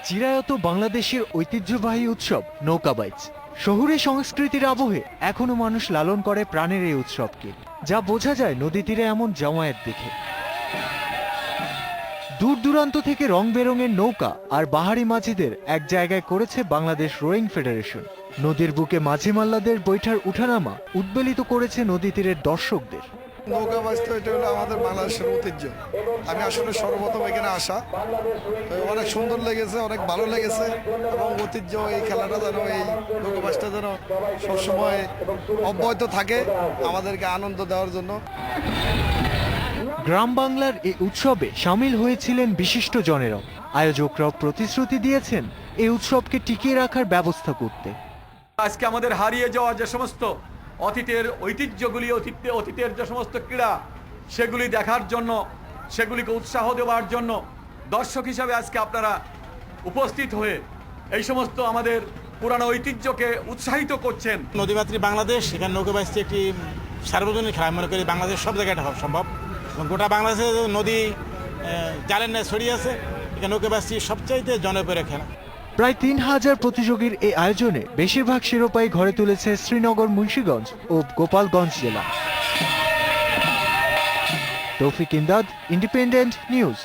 চিরায়ত বাংলাদেশের ঐতিহ্যবাহী উৎসব নৌকাবাইচ। শহুরে সংস্কৃতির আবহে এখনো মানুষ লালন করে প্রাণের এই উৎসবকে, যা বোঝা যায় নদী তীরে এমন জমায়েত দেখে। দূর দূরান্ত থেকে রং বেরঙের নৌকা আর বাহারি মাঝিদের এক জায়গায় করেছে বাংলাদেশ রোয়িং ফেডারেশন। নদীর বুকে মাঝি মাল্লাদের বৈঠার উঠানামা উদ্বেলিত করেছে নদী তীরের দর্শকদের। নৌকাবাজ তো এটা হলো আমাদের বাংলাদেশের ঐতিহ্য। আমি আসলে সর্বপ্রথম এখানে আসা, তো অনেক সুন্দর লেগেছে, অনেক ভালো লেগেছে এবং ঐতিহ্য এই খেলাটা যেন, এই নৌকাবাজটা যেন সবসময় অব্যাহত থাকে আমাদেরকে আনন্দ দেওয়ার জন্য। গ্রাম বাংলার এই উৎসবে সামিল হয়েছিলেন বিশিষ্ট জনেরাও। আয়োজকরাও প্রতিশ্রুতি দিয়েছেন এই উৎসবকে টিকিয়ে রাখার ব্যবস্থা করতে। আজকে আমাদের হারিয়ে যাওয়া যে সমস্ত অতীতের ঐতিহ্যগুলি, অতীতের যে সমস্ত ক্রীড়া, সেগুলি দেখার জন্য, সেগুলিকে উৎসাহ দেওয়ার জন্য দর্শক হিসাবে আজকে আপনারা উপস্থিত হয়ে এই সমস্ত আমাদের পুরানো ঐতিহ্যকে উৎসাহিত করছেন। নদীমাতৃক বাংলাদেশ, এখানে নৌকাবাইজটি একটি সার্বজনীন খেলা। মনে করি বাংলাদেশ সব জায়গায় এটা সম্ভব এবং গোটা বাংলাদেশে নদী জালের ন্যায় ছড়িয়ে আছে। এখানে নৌকাবাইজটি সবচাইতে জনপ্রিয় খেলা। প্রায় ৩,০০০ প্রতিযোগীর এই আয়োজনে বেশিরভাগ শিরোপাই ঘরে তুলেছে শ্রীনগর, মুন্সিগঞ্জ ও গোপালগঞ্জ জেলা। তৌফিক ইমদাদ, ইন্ডিপেন্ডেন্ট নিউজ।